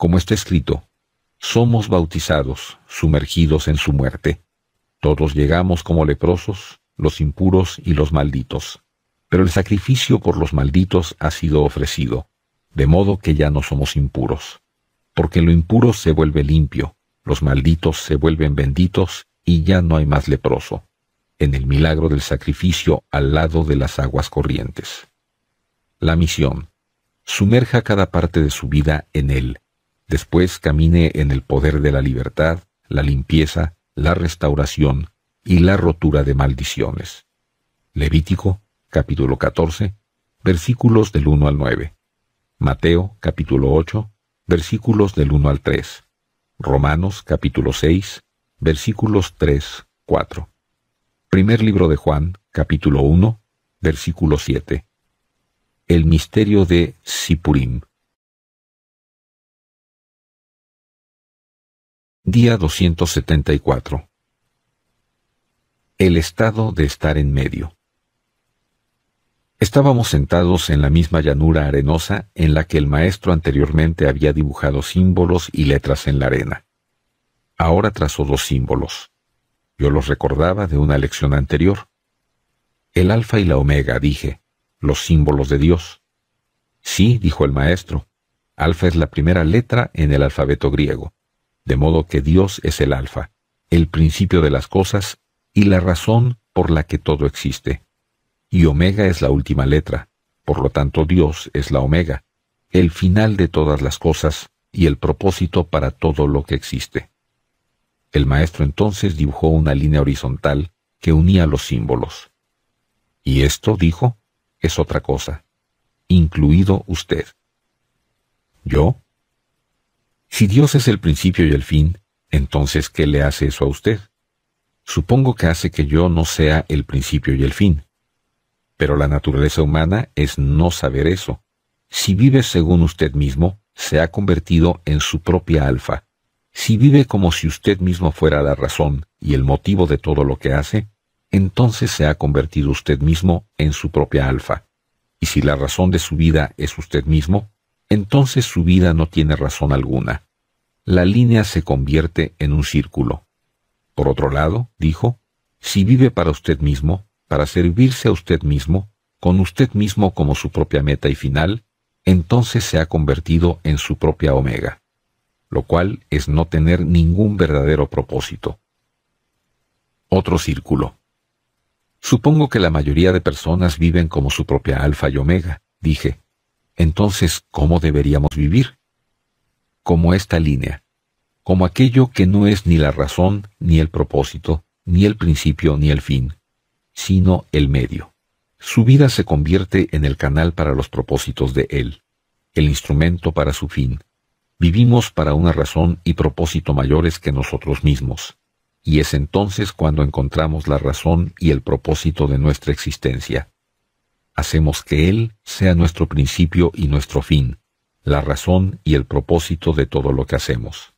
Como está escrito, somos bautizados, sumergidos en su muerte. Todos llegamos como leprosos, los impuros y los malditos. Pero el sacrificio por los malditos ha sido ofrecido, de modo que ya no somos impuros. Porque lo impuro se vuelve limpio, los malditos se vuelven benditos y ya no hay más leproso, en el milagro del sacrificio al lado de las aguas corrientes. La misión. Sumerja cada parte de su vida en él. Después camine en el poder de la libertad, la limpieza, la restauración y la rotura de maldiciones. Levítico, capítulo 14, versículos del 1 al 9. Mateo, capítulo 8, versículos del 1 al 3. Romanos, capítulo 6, versículos 3, 4. Primer libro de Juan, capítulo 1, versículo 7. El misterio de Sipurim. Día 274. El estado de estar en medio. Estábamos sentados en la misma llanura arenosa en la que el maestro anteriormente había dibujado símbolos y letras en la arena. Ahora trazó dos símbolos. Yo los recordaba de una lección anterior. El alfa y la omega, dije, los símbolos de Dios. Sí, dijo el maestro, alfa es la primera letra en el alfabeto griego, de modo que Dios es el alfa, el principio de las cosas y la razón por la que todo existe. Y omega es la última letra, por lo tanto Dios es la omega, el final de todas las cosas y el propósito para todo lo que existe. El maestro entonces dibujó una línea horizontal que unía los símbolos. Y esto, dijo, es otra cosa, incluido usted. ¿Yo? Si Dios es el principio y el fin, entonces ¿qué le hace eso a usted? Supongo que hace que yo no sea el principio y el fin. Pero la naturaleza humana es no saber eso. Si vive según usted mismo, se ha convertido en su propia alfa. Si vive como si usted mismo fuera la razón y el motivo de todo lo que hace, entonces se ha convertido usted mismo en su propia alfa. Y si la razón de su vida es usted mismo, entonces su vida no tiene razón alguna. La línea se convierte en un círculo. Por otro lado, dijo, si vive para usted mismo, para servirse a usted mismo, con usted mismo como su propia meta y final, entonces se ha convertido en su propia omega, lo cual es no tener ningún verdadero propósito. Otro círculo. Supongo que la mayoría de personas viven como su propia alfa y omega, dije. Entonces, ¿cómo deberíamos vivir? Como esta línea, como aquello que no es ni la razón, ni el propósito, ni el principio, ni el fin, sino el medio. Su vida se convierte en el canal para los propósitos de Él, el instrumento para su fin. Vivimos para una razón y propósito mayores que nosotros mismos, y es entonces cuando encontramos la razón y el propósito de nuestra existencia. Hacemos que Él sea nuestro principio y nuestro fin, la razón y el propósito de todo lo que hacemos.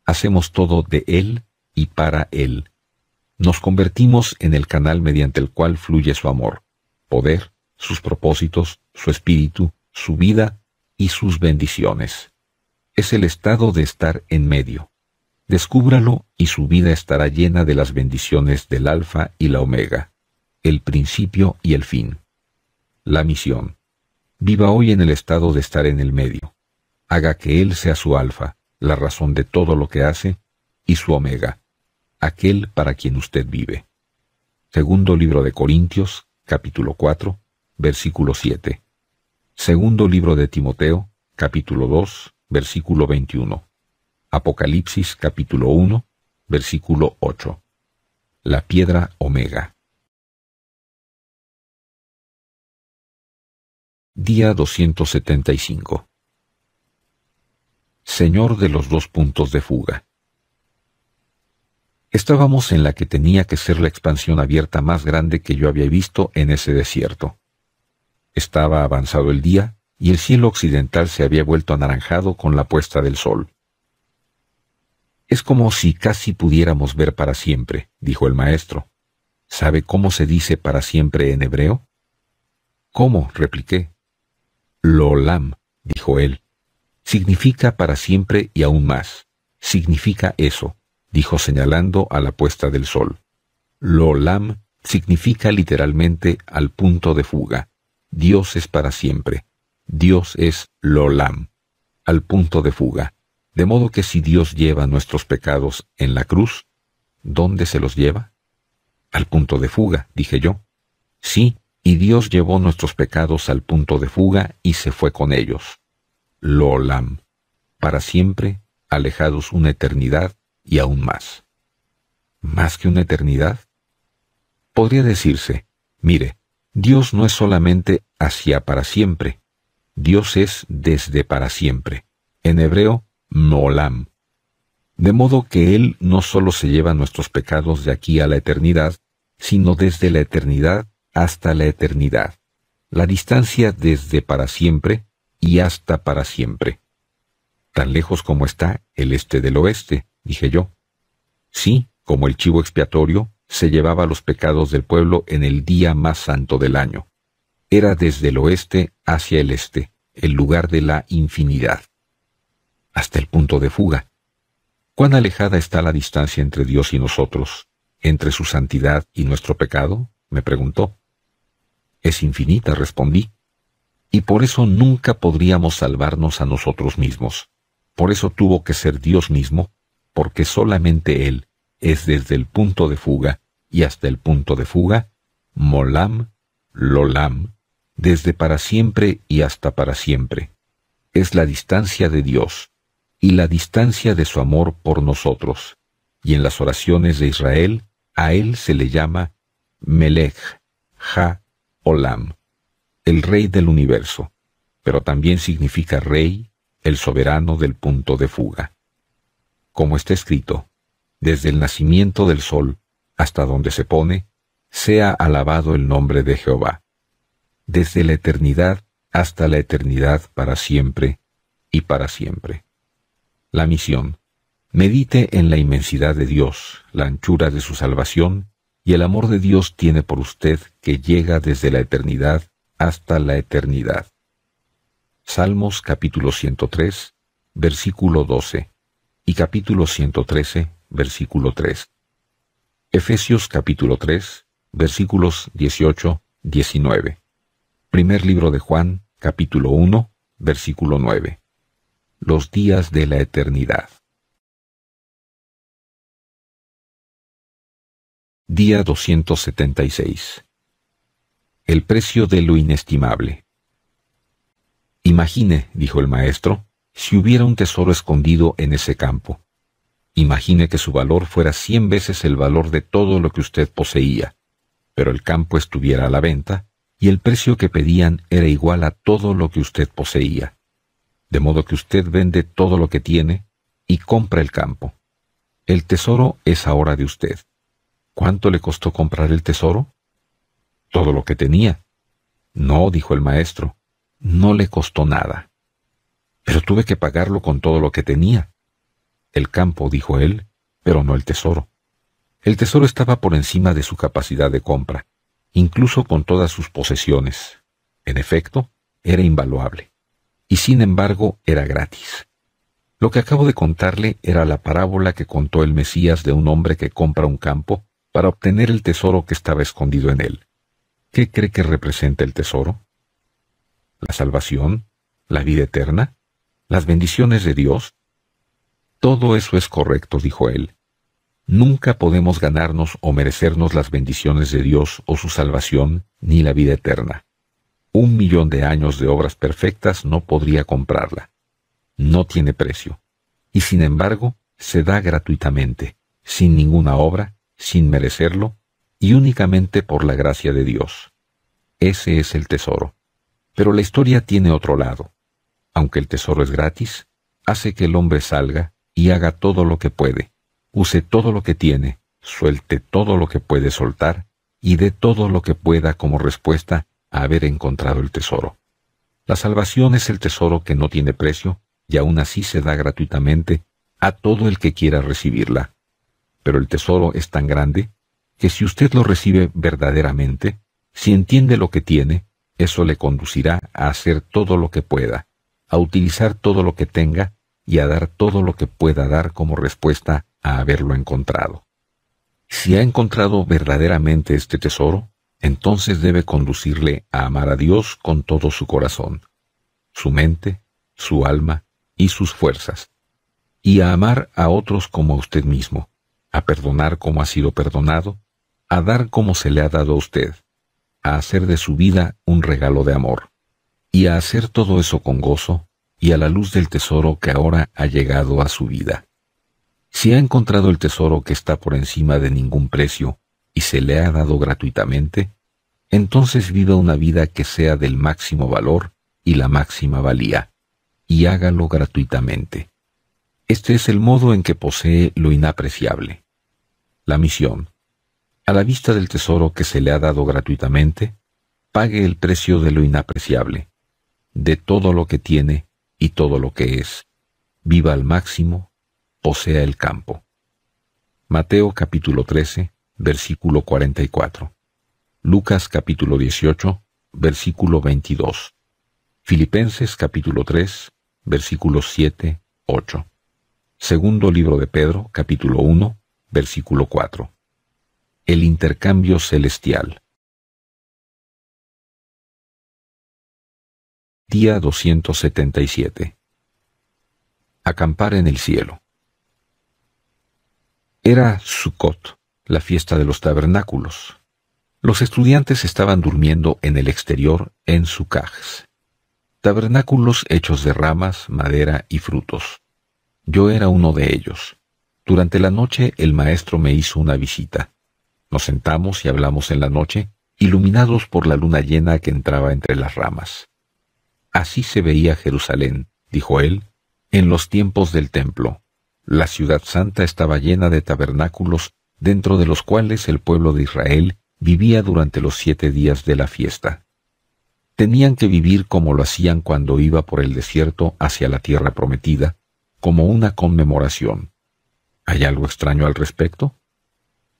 Hacemos todo de Él y para Él. Nos convertimos en el canal mediante el cual fluye su amor, poder, sus propósitos, su espíritu, su vida y sus bendiciones. Es el estado de estar en medio. Descúbralo y su vida estará llena de las bendiciones del alfa y la omega, el principio y el fin. La misión. Viva hoy en el estado de estar en el medio. Haga que Él sea su alfa, la razón de todo lo que hace, y su omega, aquel para quien usted vive. Segundo libro de Corintios, capítulo 4, versículo 7. Segundo libro de Timoteo, capítulo 2, versículo 21. Apocalipsis, capítulo 1, versículo 8. La piedra omega. Día 275. Señor de los dos puntos de fuga. Estábamos en la que tenía que ser la expansión abierta más grande que yo había visto en ese desierto. Estaba avanzado el día y el cielo occidental se había vuelto anaranjado con la puesta del sol. Es como si casi pudiéramos ver para siempre, dijo el maestro. ¿Sabe cómo se dice para siempre en hebreo? ¿Cómo? Repliqué. Lo-olam, dijo él. Significa para siempre y aún más. Significa eso, dijo señalando a la puesta del sol. Lo-Olam significa literalmente al punto de fuga. Dios es para siempre. Dios es Lo-Olam, al punto de fuga. De modo que si Dios lleva nuestros pecados en la cruz, ¿dónde se los lleva? Al punto de fuga, dije yo. Sí, y Dios llevó nuestros pecados al punto de fuga y se fue con ellos. Lo-Olam, para siempre, alejados una eternidad y aún más. ¿Más que una eternidad? Podría decirse, mire, Dios no es solamente hacia para siempre, Dios es desde para siempre. En hebreo, Mo-Olam. De modo que Él no solo se lleva nuestros pecados de aquí a la eternidad, sino desde la eternidad hasta la eternidad. La distancia desde para siempre y hasta para siempre. Tan lejos como está el este del oeste, dije yo. Sí, como el chivo expiatorio se llevaba los pecados del pueblo en el día más santo del año. Era desde el oeste hacia el este, el lugar de la infinidad. Hasta el punto de fuga. ¿Cuán alejada está la distancia entre Dios y nosotros, entre su santidad y nuestro pecado?, me preguntó. Es infinita, respondí. Y por eso nunca podríamos salvarnos a nosotros mismos. Por eso tuvo que ser Dios mismo, porque solamente Él es desde el punto de fuga y hasta el punto de fuga, Mo-Olam, Lo-Olam, desde para siempre y hasta para siempre. Es la distancia de Dios y la distancia de su amor por nosotros. Y en las oraciones de Israel, a Él se le llama Melech Ha-Olam, el Rey del universo, pero también significa Rey, el soberano del punto de fuga. Como está escrito, desde el nacimiento del sol hasta donde se pone, sea alabado el nombre de Jehová. Desde la eternidad hasta la eternidad para siempre y para siempre. La misión. Medite en la inmensidad de Dios, la anchura de su salvación, y el amor de Dios tiene por usted que llega desde la eternidad hasta la eternidad. Salmos capítulo 103, versículo 12, y capítulo 113, versículo 3. Efesios capítulo 3, versículos 18, 19. Primer libro de Juan, capítulo 1, versículo 9. Los días de la eternidad. Día 276. El precio de lo inestimable. Imagine, dijo el maestro, si hubiera un tesoro escondido en ese campo. Imagine que su valor fuera 100 veces el valor de todo lo que usted poseía, pero el campo estuviera a la venta, y el precio que pedían era igual a todo lo que usted poseía. De modo que usted vende todo lo que tiene y compra el campo. El tesoro es ahora de usted. ¿Cuánto le costó comprar el tesoro? Todo lo que tenía. No, dijo el maestro, no le costó nada. Pero tuve que pagarlo con todo lo que tenía. El campo, dijo él, pero no el tesoro. El tesoro estaba por encima de su capacidad de compra, incluso con todas sus posesiones. En efecto, era invaluable. Y sin embargo, era gratis. Lo que acabo de contarle era la parábola que contó el Mesías de un hombre que compra un campo para obtener el tesoro que estaba escondido en él. ¿Qué cree que representa el tesoro? ¿La salvación? ¿La vida eterna? ¿Las bendiciones de Dios? Todo eso es correcto, dijo él. Nunca podemos ganarnos o merecernos las bendiciones de Dios o su salvación, ni la vida eterna. 1.000.000 de años de obras perfectas no podría comprarla. No tiene precio. Y sin embargo, se da gratuitamente, sin ninguna obra, sin merecerlo, y únicamente por la gracia de Dios. Ese es el tesoro. Pero la historia tiene otro lado. Aunque el tesoro es gratis, hace que el hombre salga y haga todo lo que puede, use todo lo que tiene, suelte todo lo que puede soltar, y dé todo lo que pueda como respuesta a haber encontrado el tesoro. La salvación es el tesoro que no tiene precio, y aún así se da gratuitamente a todo el que quiera recibirla. Pero el tesoro es tan grande que si usted lo recibe verdaderamente, si entiende lo que tiene, eso le conducirá a hacer todo lo que pueda, a utilizar todo lo que tenga y a dar todo lo que pueda dar como respuesta a haberlo encontrado. Si ha encontrado verdaderamente este tesoro, entonces debe conducirle a amar a Dios con todo su corazón, su mente, su alma y sus fuerzas, y a amar a otros como a usted mismo, a perdonar como ha sido perdonado, a dar como se le ha dado a usted, a hacer de su vida un regalo de amor, y a hacer todo eso con gozo y a la luz del tesoro que ahora ha llegado a su vida. Si ha encontrado el tesoro que está por encima de ningún precio y se le ha dado gratuitamente, entonces viva una vida que sea del máximo valor y la máxima valía, y hágalo gratuitamente. Este es el modo en que posee lo inapreciable. La misión. A la vista del tesoro que se le ha dado gratuitamente, pague el precio de lo inapreciable, de todo lo que tiene y todo lo que es. Viva al máximo, posea el campo. Mateo capítulo 13, versículo 44. Lucas capítulo 18, versículo 22. Filipenses capítulo 3, versículos 7, 8. Segundo libro de Pedro, capítulo 1, versículo 4. El intercambio celestial. Día 277. Acampar en el cielo. Era Sukkot, la fiesta de los tabernáculos. Los estudiantes estaban durmiendo en el exterior en Sukkahs, tabernáculos hechos de ramas, madera y frutos. Yo era uno de ellos. Durante la noche el maestro me hizo una visita. Nos sentamos y hablamos en la noche, iluminados por la luna llena que entraba entre las ramas. Así se veía Jerusalén, dijo él, en los tiempos del templo. La ciudad santa estaba llena de tabernáculos, dentro de los cuales el pueblo de Israel vivía durante los 7 días de la fiesta. Tenían que vivir como lo hacían cuando iba por el desierto hacia la tierra prometida, como una conmemoración. ¿Hay algo extraño al respecto?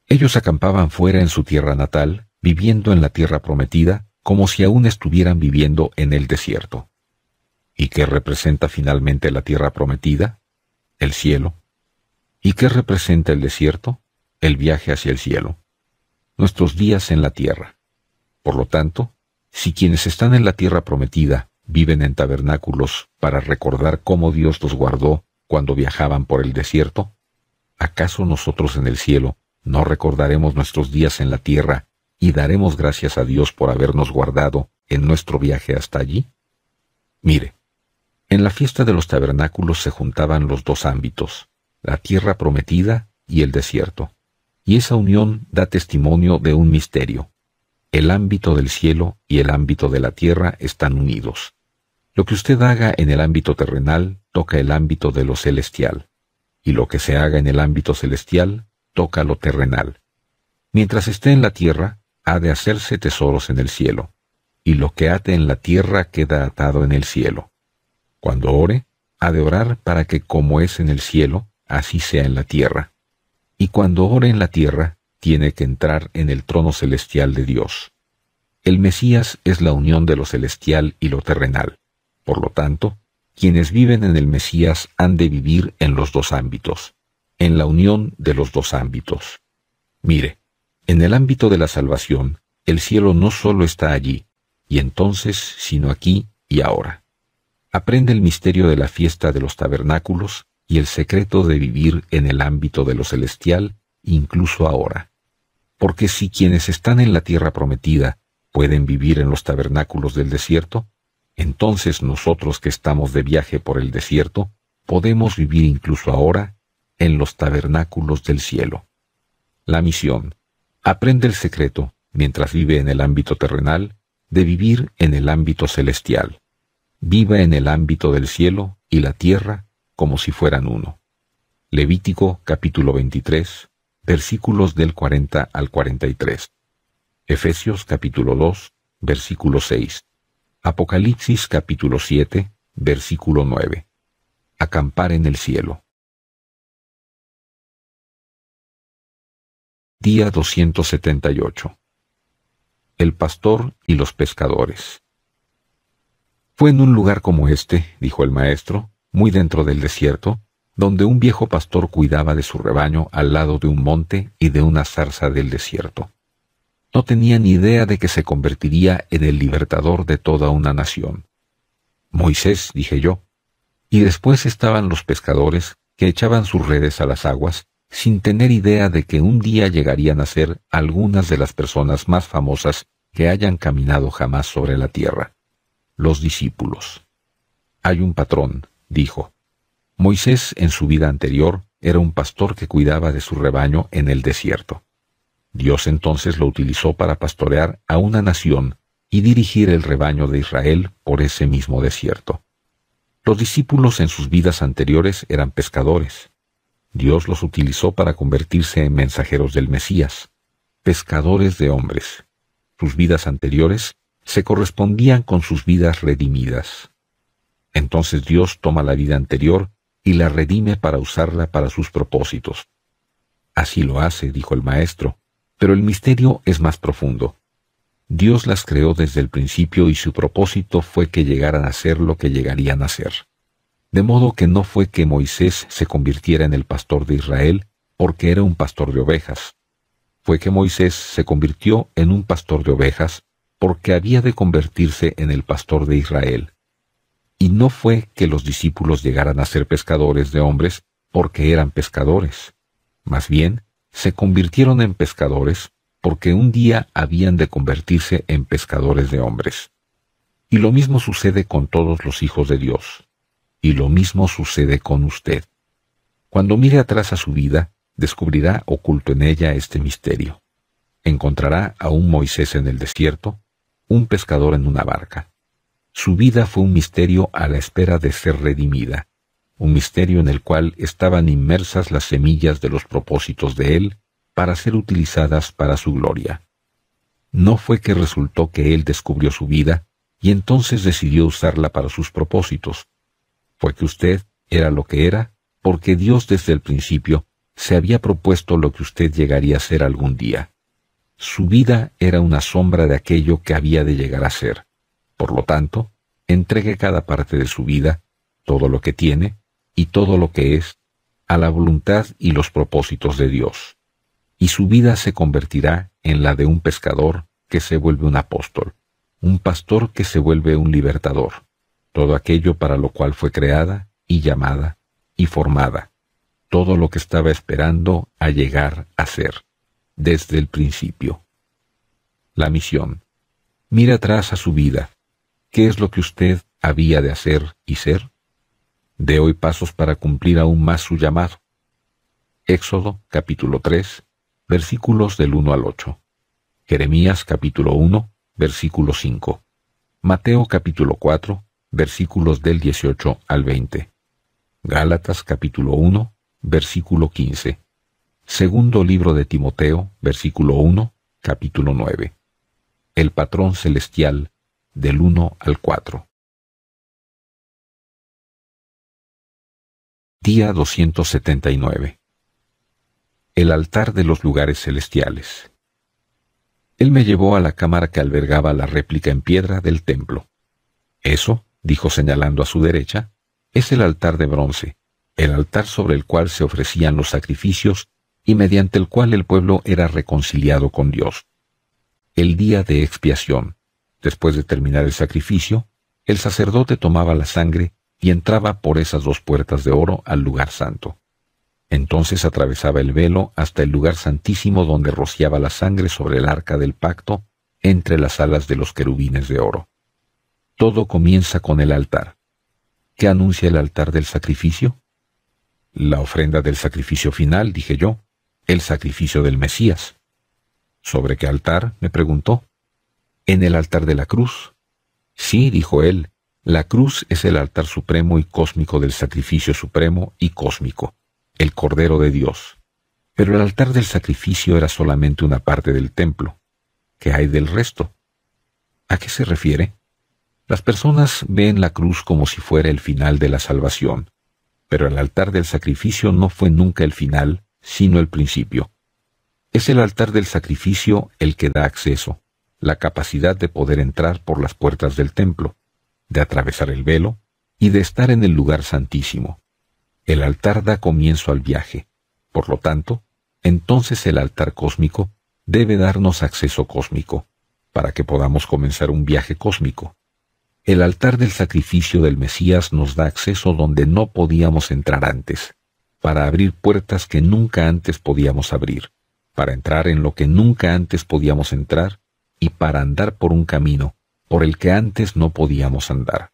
Ellos acampaban fuera en su tierra natal, viviendo en la tierra prometida, como si aún estuvieran viviendo en el desierto. ¿Y qué representa finalmente la tierra prometida? El cielo. ¿Y qué representa el desierto? El viaje hacia el cielo. Nuestros días en la tierra. Por lo tanto, si quienes están en la tierra prometida viven en tabernáculos para recordar cómo Dios los guardó cuando viajaban por el desierto, ¿acaso nosotros en el cielo no recordaremos nuestros días en la tierra y daremos gracias a Dios por habernos guardado en nuestro viaje hasta allí? Mire, en la fiesta de los tabernáculos se juntaban los dos ámbitos, la tierra prometida y el desierto, y esa unión da testimonio de un misterio. El ámbito del cielo y el ámbito de la tierra están unidos. Lo que usted haga en el ámbito terrenal toca el ámbito de lo celestial, y lo que se haga en el ámbito celestial toca lo terrenal. Mientras esté en la tierra, ha de hacerse tesoros en el cielo, y lo que ate en la tierra queda atado en el cielo. Cuando ore, ha de orar para que como es en el cielo, así sea en la tierra. Y cuando ore en la tierra, tiene que entrar en el trono celestial de Dios. El Mesías es la unión de lo celestial y lo terrenal. Por lo tanto, quienes viven en el Mesías han de vivir en los dos ámbitos, en la unión de los dos ámbitos. Mire, en el ámbito de la salvación, el cielo no solo está allí, y entonces, sino aquí y ahora. Aprende el misterio de la fiesta de los tabernáculos y el secreto de vivir en el ámbito de lo celestial, incluso ahora. Porque si quienes están en la tierra prometida pueden vivir en los tabernáculos del desierto, entonces nosotros que estamos de viaje por el desierto, podemos vivir incluso ahora en los tabernáculos del cielo. La misión. Aprende el secreto, mientras vive en el ámbito terrenal, de vivir en el ámbito celestial. Viva en el ámbito del cielo y la tierra como si fueran uno. Levítico capítulo 23, versículos del 40 al 43. Efesios capítulo 2, versículo 6. Apocalipsis capítulo 7, versículo 9. Acampar en el cielo. Día 278. El pastor y los pescadores. Fue en un lugar como este, dijo el maestro, muy dentro del desierto, donde un viejo pastor cuidaba de su rebaño al lado de un monte y de una zarza del desierto. No tenía ni idea de que se convertiría en el libertador de toda una nación. Moisés, dije yo. Y después estaban los pescadores que echaban sus redes a las aguas, sin tener idea de que un día llegarían a ser algunas de las personas más famosas que hayan caminado jamás sobre la tierra. Los discípulos. Hay un patrón, dijo. Moisés, en su vida anterior, era un pastor que cuidaba de su rebaño en el desierto. Dios entonces lo utilizó para pastorear a una nación y dirigir el rebaño de Israel por ese mismo desierto. Los discípulos en sus vidas anteriores eran pescadores. Dios los utilizó para convertirse en mensajeros del Mesías, pescadores de hombres. Sus vidas anteriores se correspondían con sus vidas redimidas. Entonces Dios toma la vida anterior y la redime para usarla para sus propósitos. Así lo hace, dijo el maestro, pero el misterio es más profundo. Dios las creó desde el principio y su propósito fue que llegaran a ser lo que llegarían a ser. De modo que no fue que Moisés se convirtiera en el pastor de Israel porque era un pastor de ovejas. Fue que Moisés se convirtió en un pastor de ovejas porque había de convertirse en el pastor de Israel. Y no fue que los discípulos llegaran a ser pescadores de hombres porque eran pescadores. Más bien, se convirtieron en pescadores porque un día habían de convertirse en pescadores de hombres. Y lo mismo sucede con todos los hijos de Dios. Y lo mismo sucede con usted. Cuando mire atrás a su vida, descubrirá oculto en ella este misterio. Encontrará a un Moisés en el desierto, un pescador en una barca. Su vida fue un misterio a la espera de ser redimida, un misterio en el cual estaban inmersas las semillas de los propósitos de Él para ser utilizadas para su gloria. No fue que resultó que Él descubrió su vida y entonces decidió usarla para sus propósitos. Fue que usted era lo que era porque Dios desde el principio se había propuesto lo que usted llegaría a ser algún día. Su vida era una sombra de aquello que había de llegar a ser. Por lo tanto, entregue cada parte de su vida, todo lo que tiene y todo lo que es, a la voluntad y los propósitos de Dios. Y su vida se convertirá en la de un pescador que se vuelve un apóstol, un pastor que se vuelve un libertador, todo aquello para lo cual fue creada y llamada y formada, todo lo que estaba esperando a llegar a ser, desde el principio. La misión. Mira atrás a su vida. ¿Qué es lo que usted había de hacer y ser? Dé hoy pasos para cumplir aún más su llamado. Éxodo, capítulo 3, versículos del 1 al 8. Jeremías, capítulo 1, versículo 5. Mateo, capítulo 4, versículos del 18 al 20. Gálatas, capítulo 1, versículo 15. Segundo libro de Timoteo, versículo 1, capítulo 9. El patrón celestial, del 1 al 4. Día 279. El altar de los lugares celestiales. Él me llevó a la cámara que albergaba la réplica en piedra del templo. Eso, dijo señalando a su derecha, es el altar de bronce, el altar sobre el cual se ofrecían los sacrificios y mediante el cual el pueblo era reconciliado con Dios. El día de expiación. Después de terminar el sacrificio, el sacerdote tomaba la sangre y entraba por esas dos puertas de oro al lugar santo. Entonces atravesaba el velo hasta el lugar santísimo donde rociaba la sangre sobre el arca del pacto entre las alas de los querubines de oro. Todo comienza con el altar. ¿Qué anuncia el altar del sacrificio? La ofrenda del sacrificio final, dije yo, el sacrificio del Mesías. ¿Sobre qué altar?, me preguntó. ¿En el altar de la cruz? Sí, dijo él, la cruz es el altar supremo y cósmico del sacrificio supremo y cósmico, el Cordero de Dios. Pero el altar del sacrificio era solamente una parte del templo. ¿Qué hay del resto? ¿A qué se refiere? Las personas ven la cruz como si fuera el final de la salvación, pero el altar del sacrificio no fue nunca el final, sino el principio. Es el altar del sacrificio el que da acceso, la capacidad de poder entrar por las puertas del templo. de atravesar el velo y de estar en el lugar santísimo. El altar da comienzo al viaje. Por lo tanto, entonces el altar cósmico debe darnos acceso cósmico, para que podamos comenzar un viaje cósmico. El altar del sacrificio del Mesías nos da acceso donde no podíamos entrar antes, para abrir puertas que nunca antes podíamos abrir, para entrar en lo que nunca antes podíamos entrar y para andar por un camino por el que antes no podíamos andar.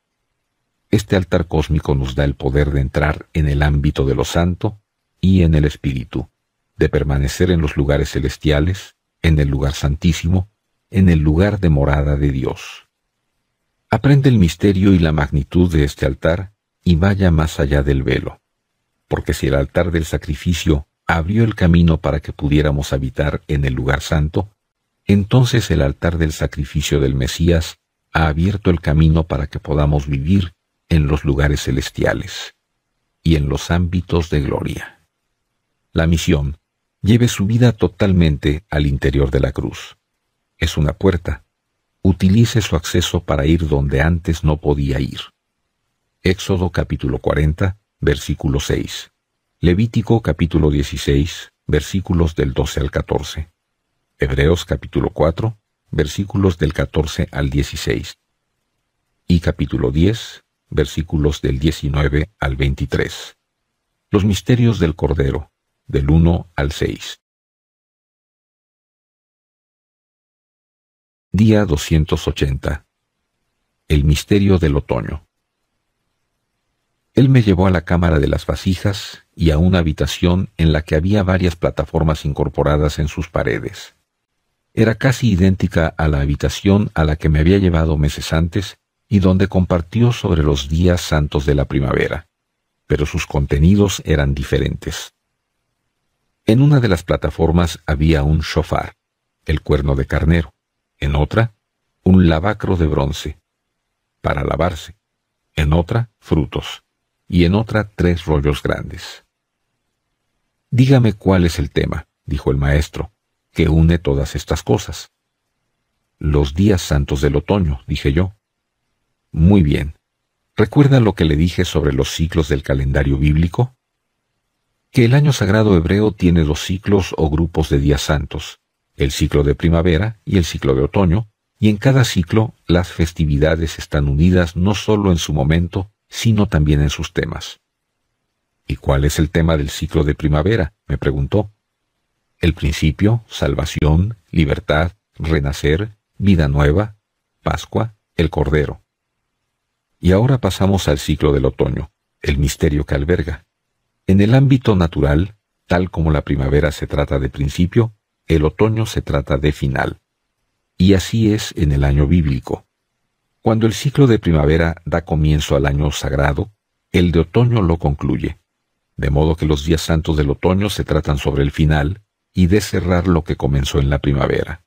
Este altar cósmico nos da el poder de entrar en el ámbito de lo santo y en el espíritu, de permanecer en los lugares celestiales, en el lugar santísimo, en el lugar de morada de Dios. Aprende el misterio y la magnitud de este altar y vaya más allá del velo, porque si el altar del sacrificio abrió el camino para que pudiéramos habitar en el lugar santo, entonces el altar del sacrificio del Mesías ha abierto el camino para que podamos vivir en los lugares celestiales y en los ámbitos de gloria. La misión: lleve su vida totalmente al interior de la cruz. Es una puerta. Utilice su acceso para ir donde antes no podía ir. Éxodo capítulo 40, versículo 6. Levítico capítulo 16, versículos del 12 al 14. Hebreos capítulo 4, versículos del 14 al 16. Y capítulo 10, versículos del 19 al 23. Los misterios del Cordero, del 1 al 6. Día 280. El misterio del otoño. Él me llevó a la cámara de las vasijas y a una habitación en la que había varias plataformas incorporadas en sus paredes. Era casi idéntica a la habitación a la que me había llevado meses antes y donde compartió sobre los días santos de la primavera, pero sus contenidos eran diferentes. En una de las plataformas había un shofar, el cuerno de carnero; en otra, un lavacro de bronce, para lavarse; en otra, frutos; y en otra, 3 rollos grandes. «Dígame cuál es el tema», dijo el maestro, «que une todas estas cosas». «Los días santos del otoño», dije yo. «Muy bien. ¿Recuerda lo que le dije sobre los ciclos del calendario bíblico? Que el año sagrado hebreo tiene 2 ciclos o grupos de días santos, el ciclo de primavera y el ciclo de otoño, y en cada ciclo las festividades están unidas no solo en su momento, sino también en sus temas. «¿Y cuál es el tema del ciclo de primavera?», me preguntó. «El principio, salvación, libertad, renacer, vida nueva, Pascua, el Cordero». Y ahora pasamos al ciclo del otoño, el misterio que alberga. En el ámbito natural, tal como la primavera se trata de principio, el otoño se trata de final. Y así es en el año bíblico. Cuando el ciclo de primavera da comienzo al año sagrado, el de otoño lo concluye. De modo que los días santos del otoño se tratan sobre el final y de cerrar lo que comenzó en la primavera.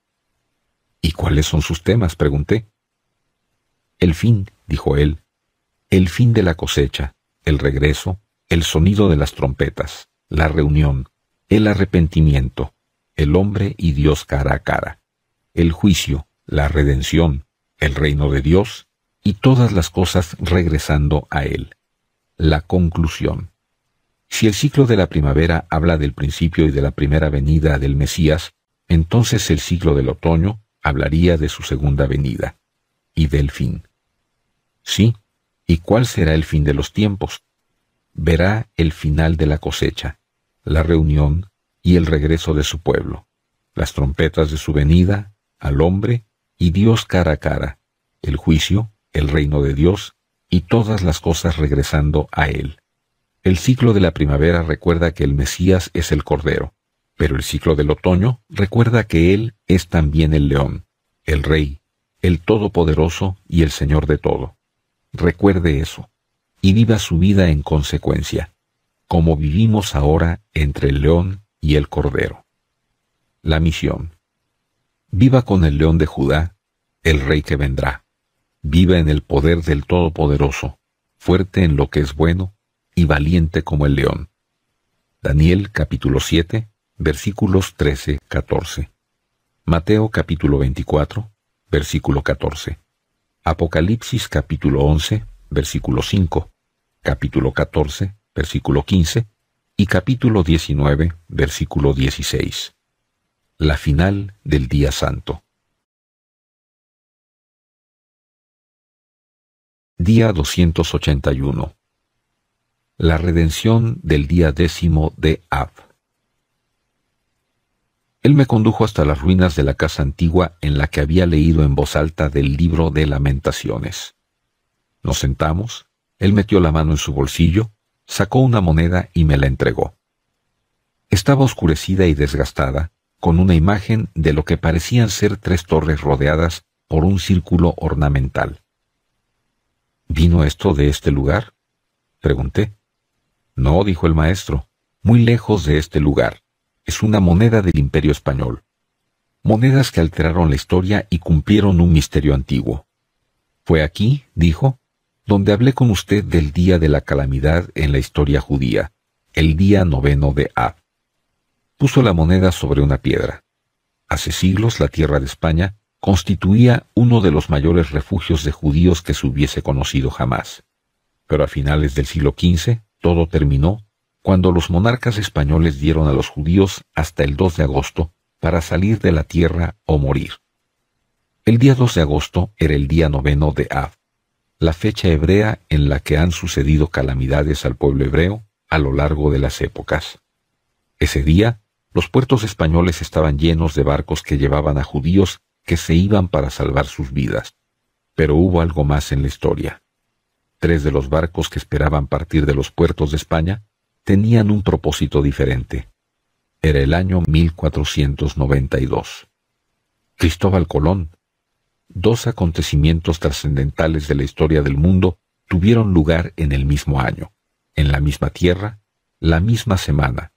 «¿Y cuáles son sus temas?», pregunté. «El fin», dijo él, «el fin de la cosecha, el regreso, el sonido de las trompetas, la reunión, el arrepentimiento, el hombre y Dios cara a cara, el juicio, la redención, el reino de Dios y todas las cosas regresando a Él. La conclusión. Si el ciclo de la primavera habla del principio y de la primera venida del Mesías, entonces el ciclo del otoño hablaría de su segunda venida y del fin. Sí, ¿y cuál será el fin de los tiempos? Verá el final de la cosecha, la reunión y el regreso de su pueblo, las trompetas de su venida, al hombre y Dios cara a cara, el juicio, el reino de Dios y todas las cosas regresando a Él. El ciclo de la primavera recuerda que el Mesías es el Cordero, pero el ciclo del otoño recuerda que Él es también el León, el Rey, el Todopoderoso y el Señor de todo. Recuerde eso, y viva su vida en consecuencia, como vivimos ahora entre el León y el Cordero. La misión. Viva con el León de Judá, el Rey que vendrá. Viva en el poder del Todopoderoso, fuerte en lo que es bueno y valiente como el león. Daniel capítulo 7, versículos 13-14. Mateo capítulo 24, versículo 14. Apocalipsis capítulo 11, versículo 5, capítulo 14, versículo 15 y capítulo 19, versículo 16. La final del día santo. Día 281. La redención del día 10 de Av. Él me condujo hasta las ruinas de la casa antigua en la que había leído en voz alta del libro de Lamentaciones. Nos sentamos, él metió la mano en su bolsillo, sacó una moneda y me la entregó. Estaba oscurecida y desgastada, con una imagen de lo que parecían ser 3 torres rodeadas por un círculo ornamental. ¿Vino esto de este lugar?, pregunté. No, dijo el maestro, muy lejos de este lugar. Es una moneda del Imperio Español. Monedas que alteraron la historia y cumplieron un misterio antiguo. Fue aquí, dijo, donde hablé con usted del día de la calamidad en la historia judía, el día 9 de Av. Puso la moneda sobre una piedra. Hace siglos la tierra de España constituía uno de los mayores refugios de judíos que se hubiese conocido jamás. Pero a finales del siglo XV todo terminó cuando los monarcas españoles dieron a los judíos hasta el 2 de agosto para salir de la tierra o morir. El día 2 de agosto era el día 9 de Av, la fecha hebrea en la que han sucedido calamidades al pueblo hebreo a lo largo de las épocas. Ese día, los puertos españoles estaban llenos de barcos que llevaban a judíos que se iban para salvar sus vidas. Pero hubo algo más en la historia. 3 de los barcos que esperaban partir de los puertos de España tenían un propósito diferente. Era el año 1492. Cristóbal Colón. 2 acontecimientos trascendentales de la historia del mundo tuvieron lugar en el mismo año, en la misma tierra, la misma semana,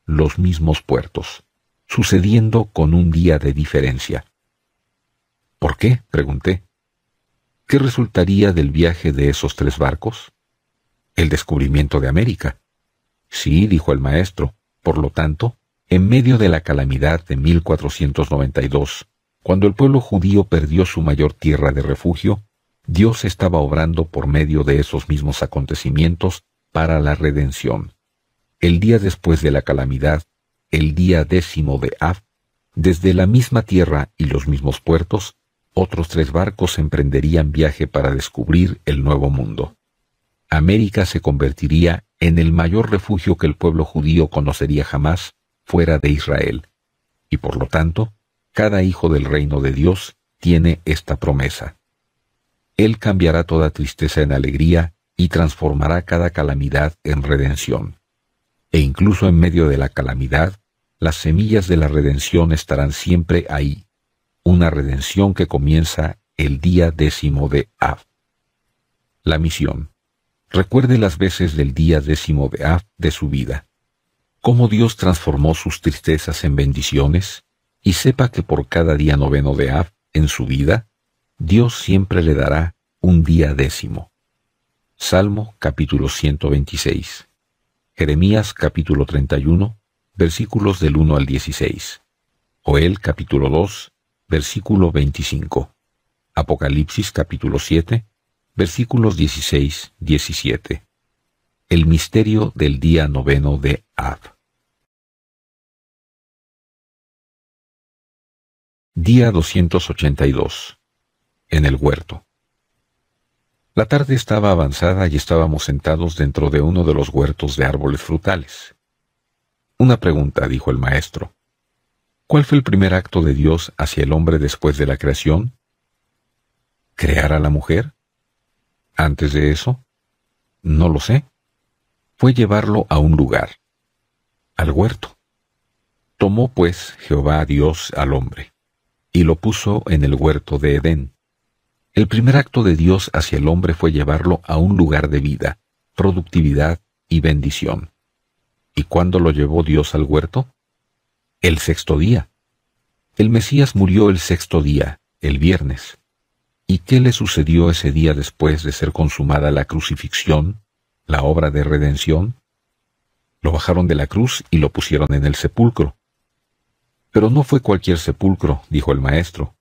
los mismos puertos, sucediendo con un día de diferencia. ¿Por qué?, pregunté. ¿Qué resultaría del viaje de esos 3 barcos? El descubrimiento de América. Sí, dijo el maestro. Por lo tanto, en medio de la calamidad de 1492, cuando el pueblo judío perdió su mayor tierra de refugio, Dios estaba obrando por medio de esos mismos acontecimientos para la redención. El día después de la calamidad, el día 10 de Av, desde la misma tierra y los mismos puertos, otros 3 barcos emprenderían viaje para descubrir el nuevo mundo. América se convertiría en el mayor refugio que el pueblo judío conocería jamás fuera de Israel. Y por lo tanto, cada hijo del reino de Dios tiene esta promesa. Él cambiará toda tristeza en alegría y transformará cada calamidad en redención. E incluso en medio de la calamidad, las semillas de la redención estarán siempre ahí. Una redención que comienza el día 10 de Av. La misión. Recuerde las veces del día 10 de Av de su vida. Cómo Dios transformó sus tristezas en bendiciones, y sepa que por cada día 9 de Av en su vida, Dios siempre le dará un día 10. Salmo capítulo 126. Jeremías capítulo 31, versículos del 1 al 16. Joel capítulo 2, versículo 25. Apocalipsis capítulo 7, versículos 16-17. El misterio del día 9 de Av. Día 282. En el huerto. La tarde estaba avanzada y estábamos sentados dentro de uno de los huertos de árboles frutales. Una pregunta, dijo el maestro. ¿Cuál fue el primer acto de Dios hacia el hombre después de la creación? ¿Crear a la mujer? ¿Antes de eso? No lo sé. Fue llevarlo a un lugar, al huerto. Tomó pues Jehová Dios al hombre, y lo puso en el huerto de Edén. El primer acto de Dios hacia el hombre fue llevarlo a un lugar de vida, productividad y bendición. ¿Y cuándo lo llevó Dios al huerto? El 6º día. El Mesías murió el 6º día, el viernes. ¿Y qué le sucedió ese día después de ser consumada la crucifixión, la obra de redención? Lo bajaron de la cruz y lo pusieron en el sepulcro. Pero no fue cualquier sepulcro, dijo el maestro.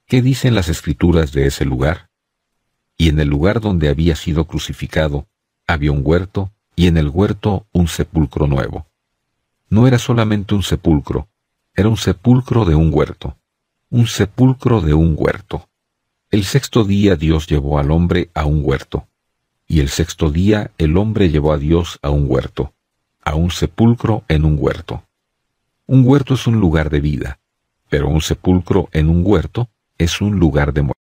¿Qué dicen las escrituras de ese lugar? y en el lugar donde había sido crucificado había un huerto, y en el huerto un sepulcro nuevo. No era solamente un sepulcro, era un sepulcro de un huerto. Un sepulcro de un huerto. El sexto día Dios llevó al hombre a un huerto, y el sexto día el hombre llevó a Dios a un huerto, a un sepulcro en un huerto. Un huerto es un lugar de vida, pero un sepulcro en un huerto es un lugar de muerte.